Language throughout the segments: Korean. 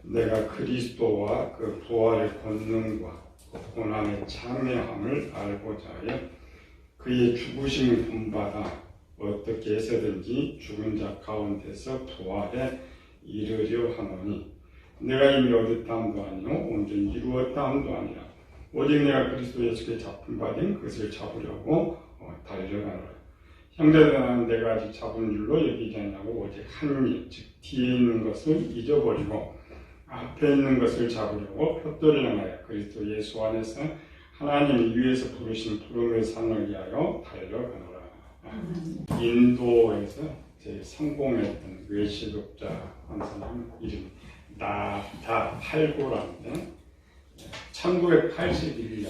내가 그리스도와 그 부활의 권능과 그 고난의 참여함을 알고자 하여 그의 죽으심을 본받아 어떻게 해서든지 죽은 자 가운데서 부활에 이르려 하노니 내가 이미 얻었다함도 아니요 온전히 이루었다함도 아니라 오직 내가 그리스도 예수께 잡힌바된 그것을 잡으려고 달려가노라. 형제들은 내가 아직 잡은 줄로 여기지 않냐고 오직 한 일, 즉 뒤에 있는 것을 잊어버리고 앞에 있는 것을 잡으려고 벽돌이를 하여 그리스도 예수 안에서 하나님이 위에서 부르신 부름의 상을 위하여 달려가노라. 인도에서 제일 성공했던 외식업자 한 사람 이름이 나다 팔고라는데 1981년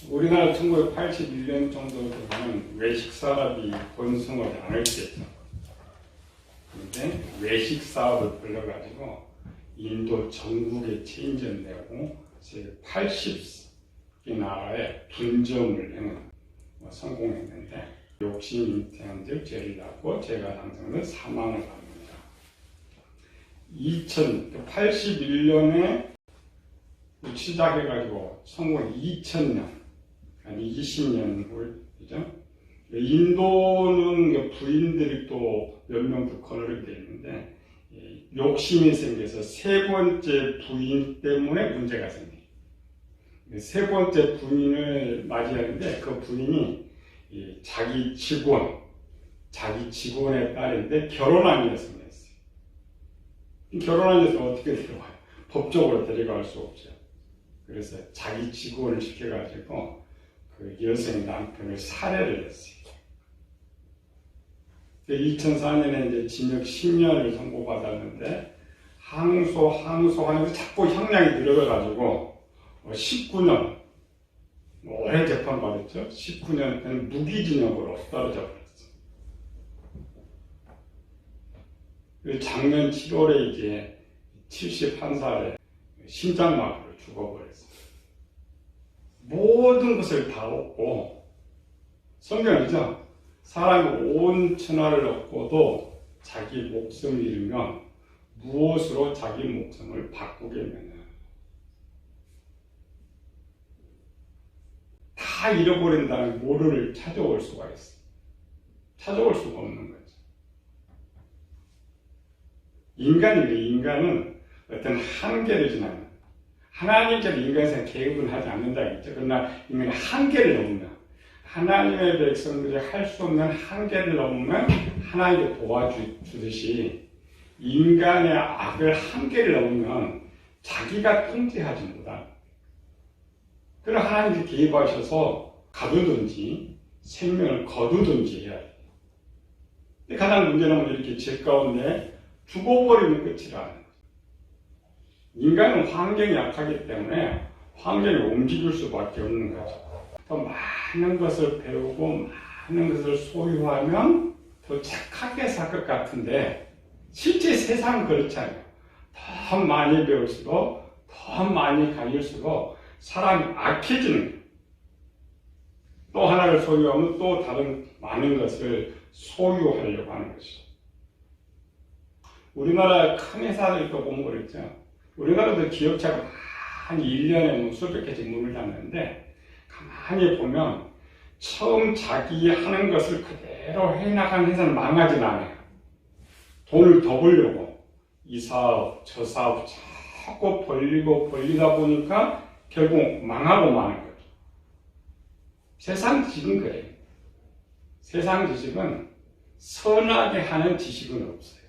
우리나라 1981년 정도 되면 외식 사업이 번성하지 않을 때죠. 그런데 외식 사업을 불러가지고 인도 전국에 체인점 내고 80개 나라에 분점을 내는 성공했는데 욕심이 태한들 죄를 낳고 제가 당선은 사망을 합니다. 2081년에 시작해가지고 성공 2000년, 아니 20년 후죠. 인도는 부인들이 또 몇 명 더 거느리게 되어 있는데 욕심이 생겨서 세 번째 부인 때문에 문제가 생겨요. 세 번째 부인을 맞이하는데 그 부인이 자기 직원의 딸인데 결혼한 여성이었어요. 결혼한 여성 어떻게 데려와요? 법적으로 데려갈 수 없죠. 그래서 자기 직원을 시켜가지고 그 여성의 남편을 살해를 했어요. 2004년에 이제 징역 10년을 선고받았는데 항소하면서 자꾸 형량이 늘어가가지고 19년 오래 재판받았죠. 19년 때는 무기징역으로 떨어져 버렸어요. 작년 7월에 이제 71살에 심장마비로 죽어버렸어요. 모든 것을 다 얻고 성경이죠. 사람이 온 천하를 얻고도 자기 목숨을 잃으면 무엇으로 자기 목숨을 바꾸겠느냐. 다 잃어버린다는 뭐를 찾아올 수가 있어. 찾아올 수가 없는 거죠. 인간은 어떤 한계를 지나면 하나님께서 인간에서 계급을 하지 않는다 했죠. 그러나 인간이 한계를 넘으면 하나님의 백성들이 할 수 없는 한계를 넘으면 하나님이 도와주듯이 인간의 악을 한계를 넘으면 자기가 통제하지 못한 그런 하나님이 개입하셔서 가두든지 생명을 거두든지 해야 돼요. 가장 문제는 이렇게 죄 가운데 죽어버리는 끝이라는 거죠. 인간은 환경이 약하기 때문에 환경을 움직일 수밖에 없는 거죠. 더 많은 것을 배우고 많은 것을 소유하면 더 착하게 살 것 같은데 실제 세상은 그렇지 않아요. 더 많이 배울수록 더 많이 가질수록 사람이 악해지는 거예요. 또 하나를 소유하면 또 다른 많은 것을 소유하려고 하는 것이죠. 우리나라 큰 회사들도 보면 그랬죠. 우리나라도 기업체가 많이 1년에 수백 개씩 문을 닫는데 가만히 보면 처음 자기 하는 것을 그대로 해나가는 회사는 망하진 않아요. 돈을 더 벌려고 이 사업 저 사업 자꾸 벌리다 보니까 결국 망하고 마는 거죠. 세상 지식은 그래요. 세상 지식은 선하게 하는 지식은 없어요.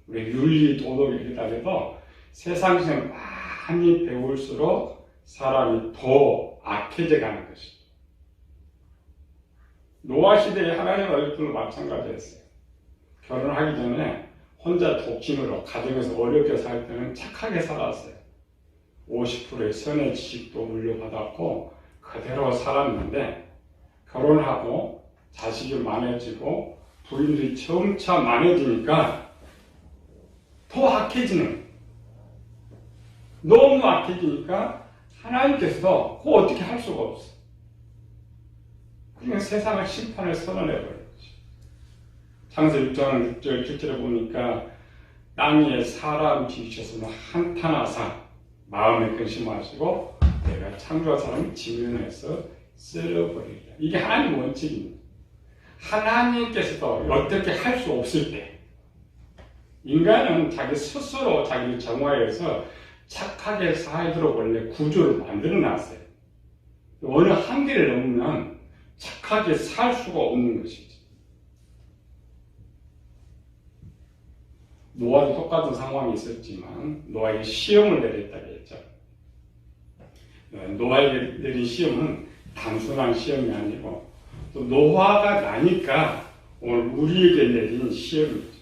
우리 윤리 도덕이다 해도 세상 지식은 많이 배울수록 사람이 더 악해져 가는 것이죠. 노아 시대에 하나님의 아들들도 마찬가지였어요. 결혼하기 전에 혼자 독신으로 가정에서 어렵게 살 때는 착하게 살았어요. 50%의 선의 지식도 물려받았고 그대로 살았는데 결혼하고 자식이 많아지고 부인들이 점차 많아지니까 더 악해지는 거예요. 너무 악해지니까 하나님께서도 그거 어떻게 할 수가 없어. 그러니까 세상을 심판을 선언해버린 거지. 창세 6장 6절 7절에 보니까 땅에 사람 지으셨으면 한탄하사 마음에 근심하시고 내가 창조한 사람을 지면해서 쓸어버리리라. 이게 하나님 원칙입니다. 하나님께서도 어떻게 할 수 없을 때 인간은 자기 스스로 자기 정화해서 착하게 살도록 원래 구조를 만들어 놨어요. 어느 한계를 넘으면 착하게 살 수가 없는 것이죠. 노아도 똑같은 상황이 있었지만 노아에게 시험을 내렸다고 했죠. 노아에게 내린 시험은 단순한 시험이 아니고 또 노화가 나니까 오늘 우리에게 내린 시험이죠.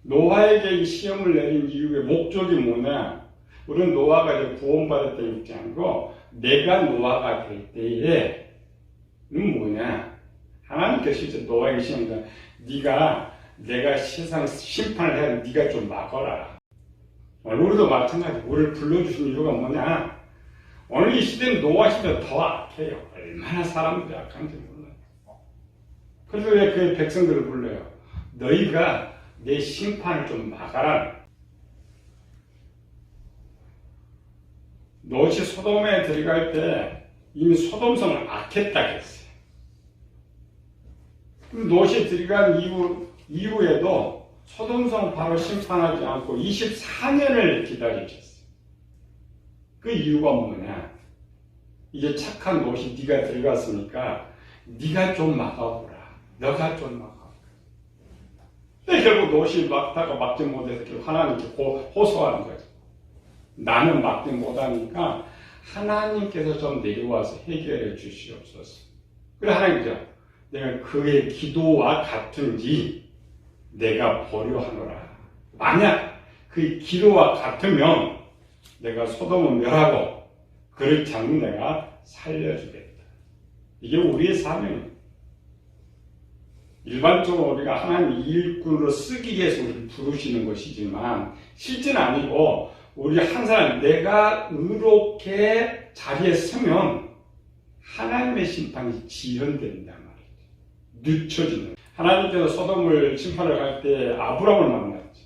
노아에게 이 시험을 내린 이유의 목적이 뭐냐? 우리는 노아가 이제 구원받았다는 입장이고 내가 노아가 될 때에는 뭐냐? 하나님께서 이제 노아에게 시험을 내가 세상 심판을 해야 네가 좀 막아라. 오늘 우리도 마찬가지. 우리를 불러주신 이유가 뭐냐? 오늘 이 시대는 노아 시대가 더 악해요. 얼마나 사람들이 악한지 몰라요. 그래서 왜 그 백성들을 불러요? 너희가 내 심판을 좀 막아라. 롯이 소돔에 들어갈 때 이미 소돔성을 악했다고 했어요. 롯이 들어간 이후에도 소돔성 바로 심판하지 않고 24년을 기다리셨어요. 그 이유가 뭐냐? 이제 착한 롯이 네가 들어갔으니까 네가 좀 막아보라. 너가 좀 막아보라. 근데 결국 롯이 막다가 막지 못해서 결국 하나님께 호소하는 거죠. 나는 막지 못하니까 하나님께서 좀 내려와서 해결해 주시옵소서. 그래 하나님께서 내가 그의 기도와 같은지 내가 보려 하노라. 만약 그 기도와 같으면 내가 소돔을 멸하고 그렇지 않으면 내가 살려주겠다. 이게 우리의 사명입니다. 일반적으로 우리가 하나님 일꾼으로 쓰기 위해서 우리를 부르시는 것이지만 실제는 아니고 우리 한 사람 내가 의롭게 자리에 서면 하나님의 심판이 지연된단 말이죠. 늦춰지는. 하나님께서 소돔을 심판을 할 때 아브람을 만났지.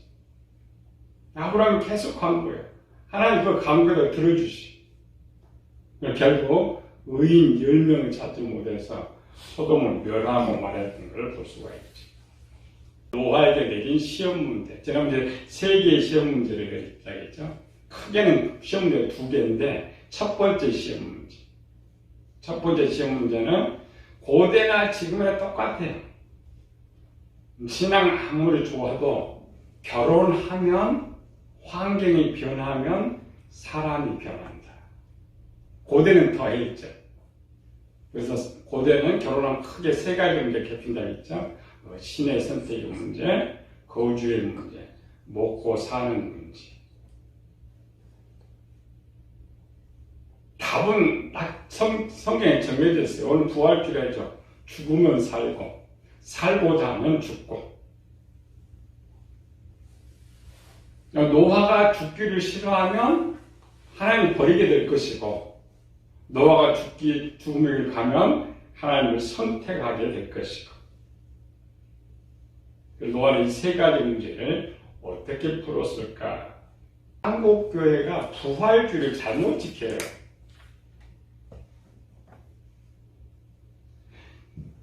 아브람이 계속 간구해요. 하나님 그 간구를 들어주시. 결국 의인 10명을 찾지 못해서 소돔을 멸하고 말했던 걸 볼 수가 있죠. 노아에게 내린 시험 문제. 지난번에 3개의 시험 문제를 내렸다고 했죠. 크게는 시험 문제가 2개인데 첫 번째 시험 문제. 첫 번째 시험 문제는 고대나 지금이랑 똑같아요. 신앙 아무리 좋아도 결혼하면 환경이 변하면 사람이 변한다. 고대는 더 했죠. 그래서 고대는 결혼하면 크게 3가지 문제 겹친다고 했죠. 신의 선택의 문제, 거주의 문제, 먹고 사는 문제. 답은 딱 성경에 정해져 있어요. 오늘 부활주의죠. 죽으면 살고, 살고자 하면 죽고. 노아가 죽기를 싫어하면 하나님을 버리게 될 것이고, 노아가 죽음을 가면 하나님을 선택하게 될 것이고. 노아는 이 3가지 문제를 어떻게 풀었을까? 한국교회가 부활주의를 잘못 지켜요.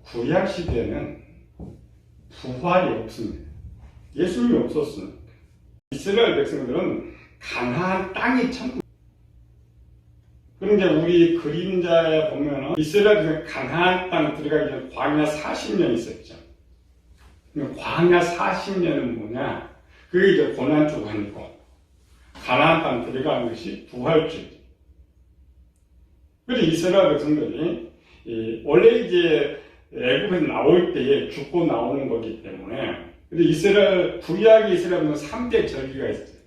구약시대는 부활이 없습니다. 예수님이 없었습니다. 이스라엘 백성들은 가나안 땅이 천국. 그런데 우리 그림자에 보면 이스라엘 가나안 땅 들어가기 전에 광야 40년 있었죠. 광야 40년은 뭐냐? 그게 이제 고난주간이고 가나안 땅 들어가는 것이 부활주의. 그래서 이스라엘 백성들이 원래 이제 애굽에서 나올 때에 죽고 나오는 거기 때문에 이스라엘 구약의 이스라엘은 3대 절기가 있어요.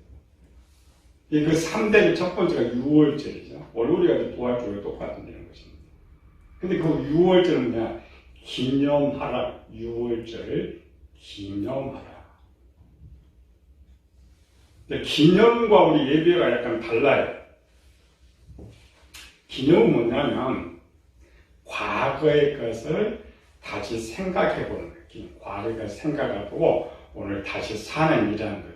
그 3대 첫 번째가 6월절이죠. 우리가 부활주의가 똑같은 데는 것입니다. 근데 그 6월절은 뭐냐? 기념하라. 6월절을 기념하라. 기념과 우리 예배가 약간 달라요. 기념은 뭐냐면 과거의 것을 다시 생각해 보는 거예요. 바뀐 과거의 생각하고 오늘 다시 사는 일이라는 것.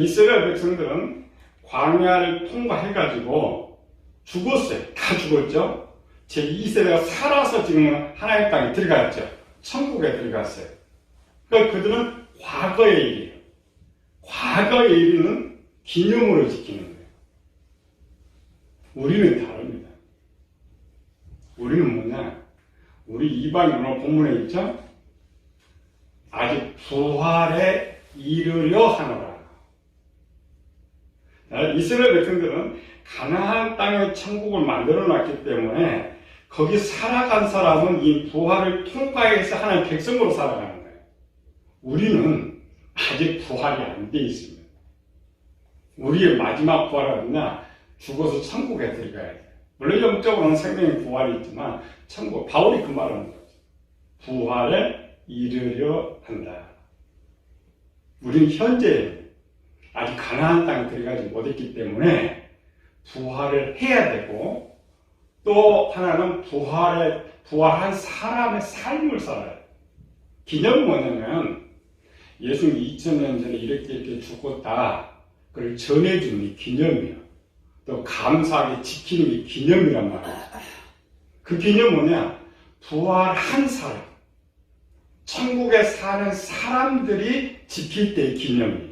이스라엘 백성들은 광야를 통과해가지고 죽었어요. 다 죽었죠. 제 2세대가 살아서 지금 하나님 땅에 들어갔죠. 천국에 들어갔어요. 그러니까 그들은 과거의 일이에요. 과거의 일은 기념으로 지키는 거예요. 우리는 다릅니다. 우리는 뭐냐? 우리 이방 문화 본문에 있죠? 아직 부활에 이르려 하노라. 이스라엘 백성들은 가나안 땅의 천국을 만들어 놨기 때문에 거기 살아간 사람은 이 부활을 통과해서 하나님 백성으로 살아가는 거예요. 우리는 아직 부활이 안 돼 있습니다. 우리의 마지막 부활은 뭐냐? 죽어서 천국에 들어가야 돼요. 물론 영적으로는 생명의 부활이 있지만 천국, 바울이 그 말을 하는 거죠. 부활에 이르려 한다. 우리는 현재 아직 가나안 땅에 들어가지 못했기 때문에 부활을 해야 되고 또 하나는 부활한 사람의 삶을 살아야 돼요. 기념은 뭐냐면 예수님 2000년 전에 이렇게 죽었다. 그걸 전해주는 게 기념이에요. 또 감사하게 지키는 게 기념이란 말이에요. 그 기념은 뭐냐? 부활한 사람. 천국에 사는 사람들이 지킬 때의 기념이에요.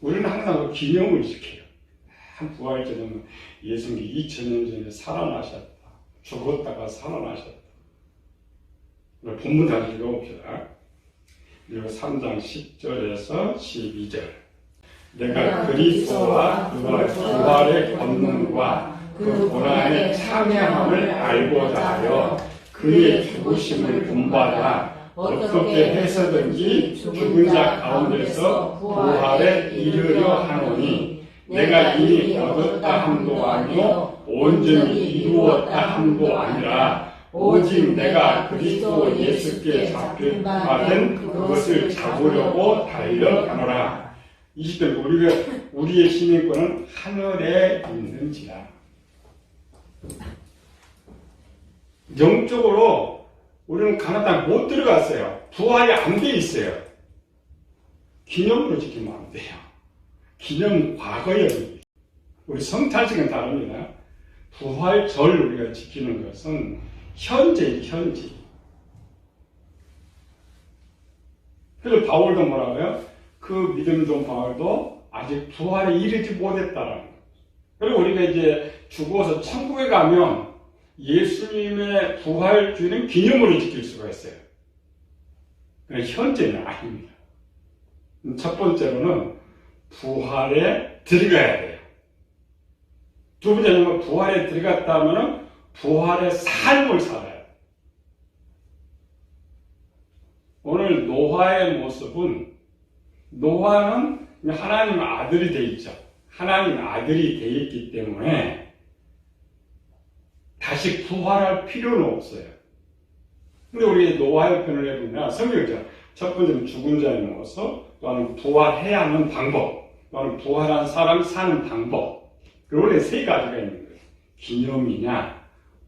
우리는 항상 그 기념을 지켜요. 부활절은 예수님이 2000년 전에 살아나셨다. 죽었다가 살아나셨다. 본문 다시 읽어봅시다. 그리고 3장 10절에서 12절. 내가 그리스도와 그의 부활의 권능과 그 고난의 참여함을 알고자 하여 그의 죽으심을 본받아 어떻게 해서든지 죽은 자 가운데서 부활에 이르려 하노니 내가 이미 얻었다 함도 아니요 온전히 이루었다 함도 아니라 오직 내가 그리스도 예수께 잡힌 바된 그것을 잡으려고 달려가노라. 20절 우리의 시민권은 하늘에 있는지라. 영적으로 우리는 가나안 땅 못 들어갔어요. 부활이 안 돼 있어요. 기념으로 지키면 안 돼요. 기념 과거예요. 우리 성탄식은 다릅니다. 부활절 우리가 지키는 것은 현재. 그래서 바울도 뭐라고요? 그 믿음도 바울도 아직 부활에 이르지 못했다라는 거예요. 그리고 우리가 이제 죽어서 천국에 가면 예수님의 부활주는 기념으로 지킬 수가 있어요. 그러나 현재는 아닙니다. 첫 번째로는 부활에 들어가야 돼요. 두 번째는 부활에 들어갔다면 부활의 삶을 살아야 돼요. 오늘 노아의 모습은 노아는 하나님 아들이 되어 있죠. 하나님 아들이 되어 있기 때문에 다시 부활할 필요는 없어요. 근데 우리 노아의 편을 해보면 성경이죠. 첫 번째는 죽은 자의 모습, 또는 부활해야 하는 방법, 또는 부활한 사람이 사는 방법. 그리고 원래 세 가지가 있는 거예요. 기념이냐,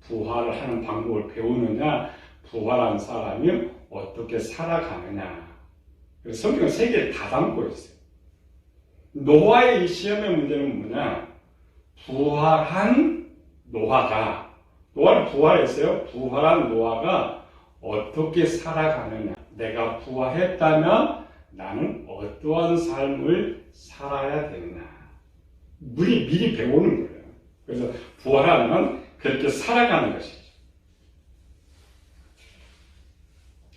부활을 하는 방법을 배우느냐, 부활한 사람이 어떻게 살아가느냐. 그래서 성경은 세 개를 다 담고 있어요. 노아의 이 시험의 문제는 뭐냐? 부활한 노아는 부활했어요. 부활한 노아가 어떻게 살아가느냐. 내가 부활했다면 나는 어떠한 삶을 살아야 되느냐. 미리 배우는 거예요. 그래서 부활하면 그렇게 살아가는 것이죠.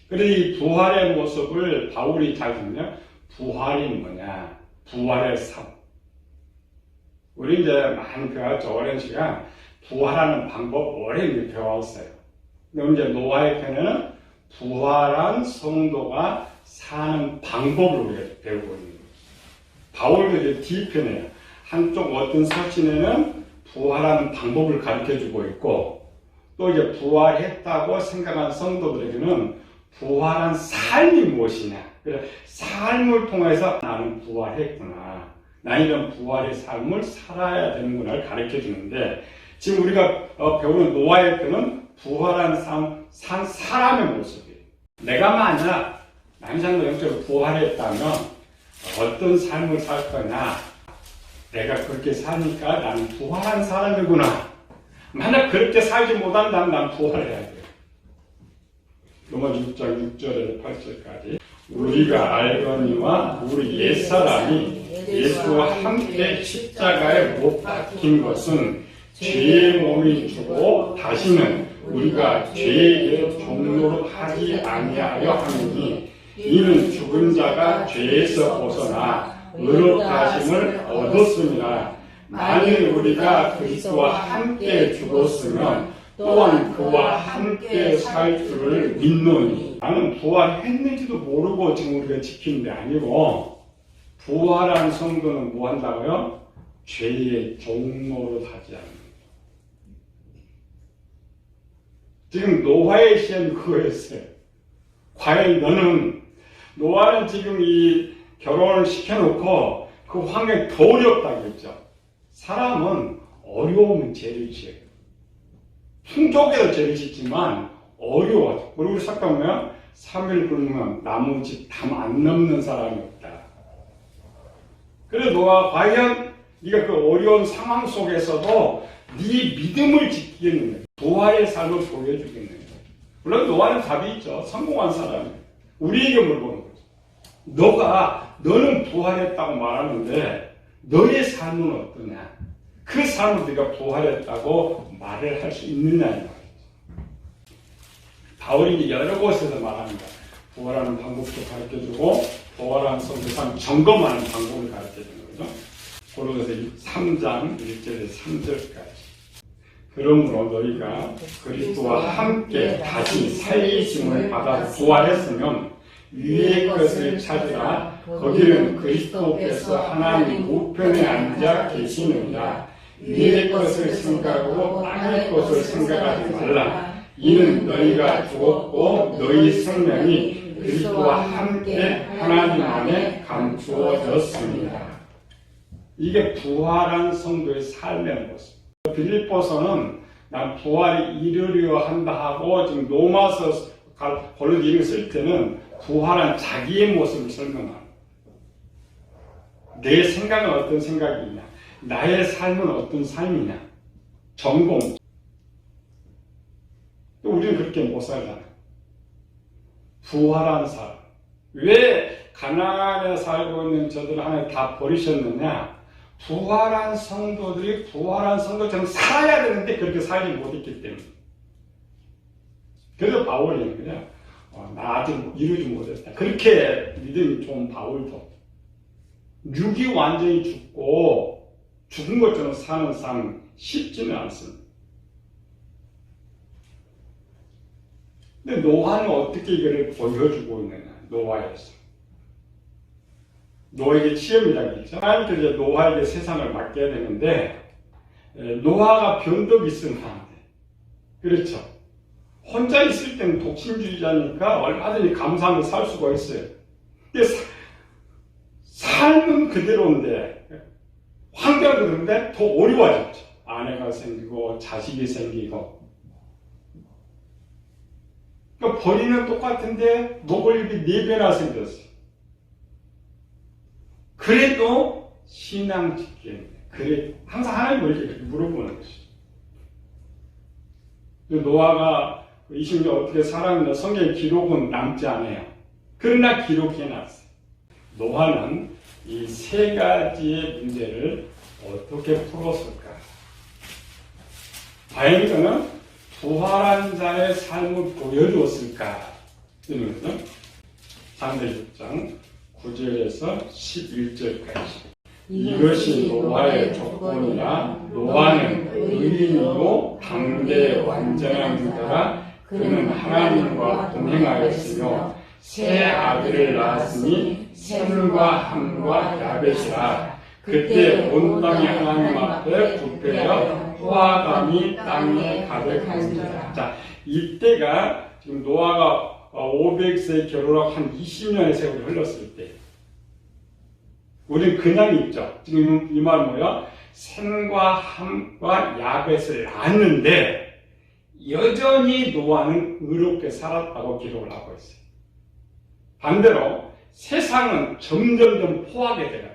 그래서 이 부활의 모습을 바울이 잘 듣면 부활이 뭐냐? 부활의 삶. 우리 이제 많이 배웠죠. 오랜 시간 부활하는 방법 오래 배워왔어요. 근데 이제 노아의 편에는 부활한 성도가 사는 방법을 우리가 배우고 있는 거예요. 바울도 이제 뒤편에요. 한쪽 어떤 서신에는 부활하는 방법을 가르쳐주고 있고, 또 이제 부활했다고 생각한 성도들에게는 부활한 삶이 무엇이냐. 그래서 삶을 통해서 나는 부활했구나. 나는 이런 부활의 삶을 살아야 되는구나를 가르쳐 주는데, 지금 우리가 배우는 노아의 편은 부활한 산 사람의 모습이에요. 내가 만약 남상도 영적으로 부활했다면 어떤 삶을 살 거냐? 내가 그렇게 사니까 나는 부활한 사람이구나. 만약 그렇게 살지 못한다면 난 부활해야 돼요. 로마 6장 6절에서 8절까지 우리가 알거니와 우리 옛사람이 예수와 함께 십자가에 못 박힌 것은 죄의 몸이 주고 다시는 우리가 죄에게 종로로 하지 아니하려 하느니 이는 죽은 자가 죄에서 벗어나 의롭다심을 얻었습니다. 만일 우리가 그리스도와 함께 죽었으면 또한 그와 함께 살 줄을 믿노니 나는 부활했는지도 모르고 지금 우리가 지키는 게 아니고 부활한 성도는 뭐 한다고요? 죄의 종로로 하지 않는 거예요. 지금 노아의 시험이 그거였어요. 과연 노아는 지금 이 결혼을 시켜놓고 그 환경이 더 어렵다고 했죠. 사람은 어려우면 죄를 지어요. 풍족해도 죄를 짓지만 어려워. 우리 생각하면 3일 굶으면 나무 집 담 안 넘는 사람이 없다. 그래서 노아가 과연 네가 그 어려운 상황 속에서도 네 믿음을 지키겠느냐, 부활의 삶을 보여주겠느냐. 물론 노아는 답이 있죠. 성공한 사람이에요. 우리에게 물어보는 거죠. 너는 부활했다고 말하는데 너의 삶은 어떠냐? 그 삶을 네가 부활했다고 말을 할 수 있느냐 이 말이죠. 바울이 여러 곳에서 말합니다. 부활하는 방법도 가르쳐주고 부활하는 성도 삶 점검하는 방법을 가르쳐주는 거죠. 고린도서 3장 1절에서 3절까지. 그러므로 너희가 그리스도와 함께 다시 살리심을 받아 부활했으면 위의 것을 찾으라. 거기는 그리스도께서 하나님 우편에 앉아 계시느니라. 위의 것을 생각하고 땅의 것을 생각하지 말라. 이는 너희가 죽었고 너희 생명이 그리스도와 함께 하나님 안에 감추어졌습니다. 이게 부활한 성도의 삶의 모습. 빌립보서는 난 부활이 이르려 한다 하고 지금 로마서 본론 이름을 쓸 때는 부활한 자기의 모습을 설명합니다. 내 생각은 어떤 생각이냐, 나의 삶은 어떤 삶이냐, 전공. 우리는 그렇게 못 살잖아요. 부활한 사람. 왜 가나안에 살고 있는 저들 하나님 다 버리셨느냐? 부활한 성도들이 부활한 성도처럼 살아야 되는데 그렇게 살지 못했기 때문에. 그래서 바울이 그냥 나 아직 이루지 못했다. 그렇게 믿음이 좋은 바울도 육이 완전히 죽고 죽은 것처럼 사는 삶 쉽지는 않습니다. 근데 노아는 어떻게 이거를 보여주고 있느냐? 노아에서. 노아에게 시험이라고 했죠. 하나님께서 이제 노아에게 세상을 맡겨야 되는데 노아가 변덕이 있으면 안 돼. 그렇죠. 혼자 있을 때는 독신주의자니까 얼마든지 감사하며 살 수가 있어요. 근데 삶은 그대로인데 환경은 그런데 더 어려워졌죠. 아내가 생기고 자식이 생기고. 그러니까 벌이는 똑같은데 먹을 입이 4배나 생겼어요. 그래도 신앙 지키는 그래 항상 하나님을 이렇게 물어보는 것이죠. 노아가 20년 어떻게 살았나 성경 기록은 남지 않아요. 그러나 기록해놨어요. 노아는 이 3가지의 문제를 어떻게 풀었을까? 과연 그는 부활한 자의 삶을 보여주었을까? 이런 거죠. 창세기 6장 9절에서 11절까지. 이것이 노아의 조건이라. 노아는 의인이고 당대 완전한 자라. 그는 하나님과 동행하였으며 세 아들을 낳았으니 셈과 함과 야벳이라. 그때 온 땅이 하나님 앞에 부패하여 후화감이 땅에 가득한지라. 자, 이때가 지금 노아가 500세에 결혼하고 한 20년의 세월이 흘렀을 때, 우리는 그냥 있죠. 지금 이 말 뭐야? 셈과 함과 야벳을 낳았는데 여전히 노아는 의롭게 살았다고 기록을 하고 있어요. 반대로 세상은 점점점 포하게 돼요.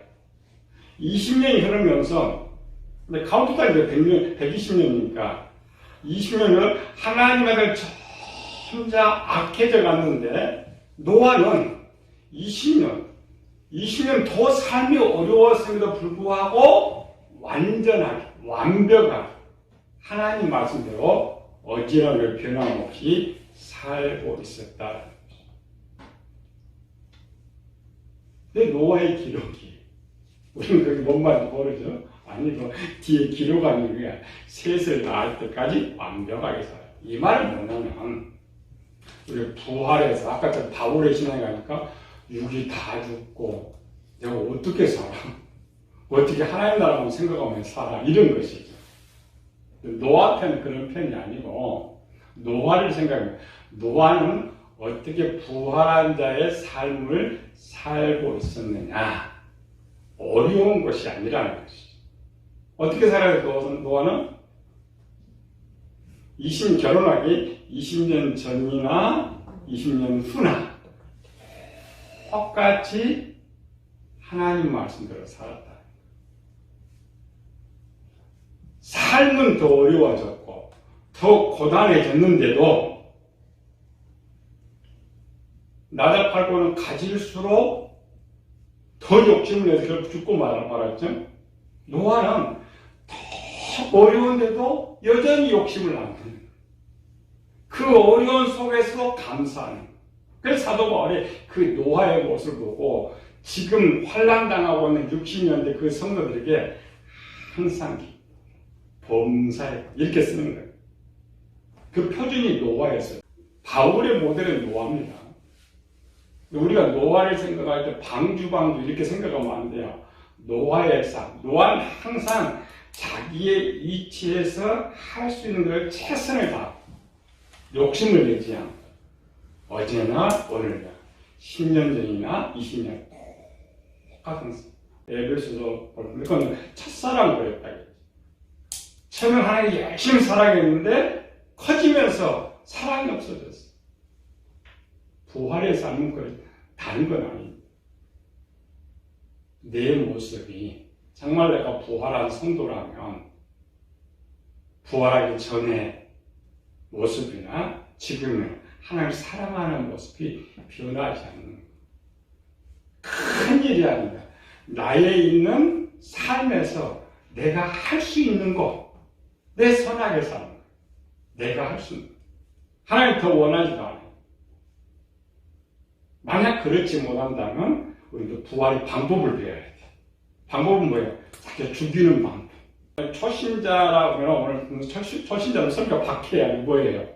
20년이 흐르면서, 근데 카운트다운 이제 100년, 120년이니까 20년을 하나님 아들 혼자 악해져 갔는데, 노아는 20년 더 삶이 어려웠음에도 불구하고 완전하게, 완벽하게 하나님 말씀대로 어지럼을 변함없이 살고 있었다. 근데 노아의 기록이, 우리는 그게 뭔 말인지 모르죠? 아니, 뒤에 기록한 이유가 셋을 낳을 때까지 완벽하게 살아요. 이 말은 뭐냐면, 우리 부활해서, 아까 저 바울의 신앙에 가니까, 육이 다 죽고, 내가 어떻게 살아? 어떻게 하나님 나라만 생각하면 살아? 이런 것이죠. 노아편은 그런 편이 아니고, 노아를 생각해요. 노아는 어떻게 부활한 자의 삶을 살고 있었느냐. 어려운 것이 아니라는 것이죠. 어떻게 살아야 노아는? 결혼하기 20년 전이나 20년 후나 똑같이 하나님 말씀대로 살았다. 삶은 더 어려워졌고 더 고단해졌는데도 나답할거는 가질수록 더 욕심을 내서 결국 죽고 말았죠. 노아는 더 어려운데도 여전히 욕심을 남기는, 그 어려운 속에서 감사하는. 그래서 사도 바울이 그 노아의 모습을 보고 지금 환난당하고 있는 60년대 그 성도들에게 항상 범사에 이렇게 쓰는 거예요. 그 표준이 노아였어요. 바울의 모델은 노아입니다. 우리가 노아를 생각할 때 방주 이렇게 생각하면 안 돼요. 노아의 삶. 노아는 항상 자기의 위치에서 할 수 있는 걸 최선을 다 욕심을 내지 않고 어제나 오늘이나 10년 전이나 20년 똑같은 에베소서 보면 그건 첫사랑 그랬다. 처음에 하나님 열심히 사랑했는데 커지면서 사랑이 없어졌어. 부활의 삶은 그래 다른 건 아닙니다. 내 모습이 정말 내가 부활한 성도라면 부활하기 전에 모습이나 지금은 하나님을 사랑하는 모습이 변하지 않는 큰 일이 아니다. 나에 있는 삶에서 내가 할 수 있는 것, 내 선하게 사는 것, 내가 할 수 있는 것. 하나님 더 원하지도 않아요. 만약 그렇지 못한다면 우리도 부활의 방법을 배워야 돼. 방법은 뭐예요? 자기 죽이는 방법. 초신자라고 하면 오늘 초신자는 성격 박해야 뭐예요?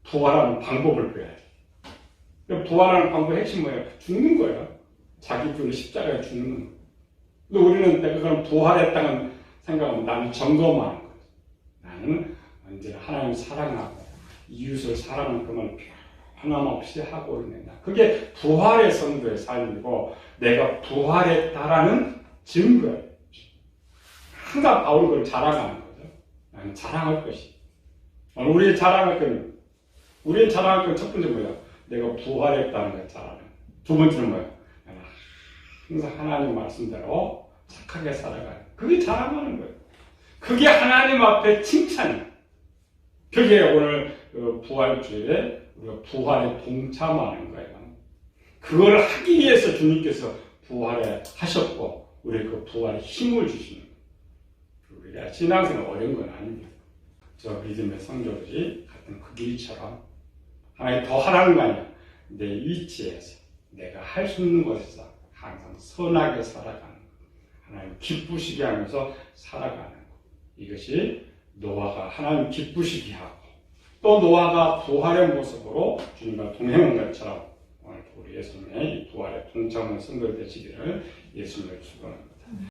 부활하는 방법을 배워야 돼. 부활하는 방법의 핵심 뭐예요? 죽는 거예요. 자기 죽는 십자가에 죽는 거예요. 근데 우리는 내가 그럼 부활했다는 생각하면 나는 점검하는 거예요. 나는 언제나 하나님 사랑하고 이웃을 사랑하는 그 말을 하나없이 하고 있느냐. 그게 부활의 성도의 삶이고 내가 부활했다라는 증거예요. 항상 바울은 그걸 자랑하는 거죠. 나는 자랑할 것이. 우리 자랑할 건 첫 번째 뭐예요? 내가 부활했다는 걸 자랑하는 거예요. 두 번째는 뭐예요? 내가 항상 하나님 말씀대로 착하게 살아가는. 그게 자랑하는 거예요. 그게 하나님 앞에 칭찬이에요. 그게 오늘 부활주일에 우리가 부활에 동참하는 거예요. 그걸 하기 위해서 주님께서 부활에 하셨고 우리 그 부활에 힘을 주시는 거예요. 우리가 신앙생활 어려운 건 아닙니다. 저 믿음의 성도들이 같은 그 길처럼 하나님 더 하라는 거 아니야. 내 위치에서 내가 할 수 있는 곳에서 항상 선하게 살아가는 것. 하나님 기쁘시게 하면서 살아가는 것. 이것이 노아가 하나님 기쁘시게 하고 또 노아가 부활의 모습으로 주님과 동행한 것처럼 오늘 우리 예수님의 이 부활에 동참하는 성도들 되시기를 예수님을 축원합니다.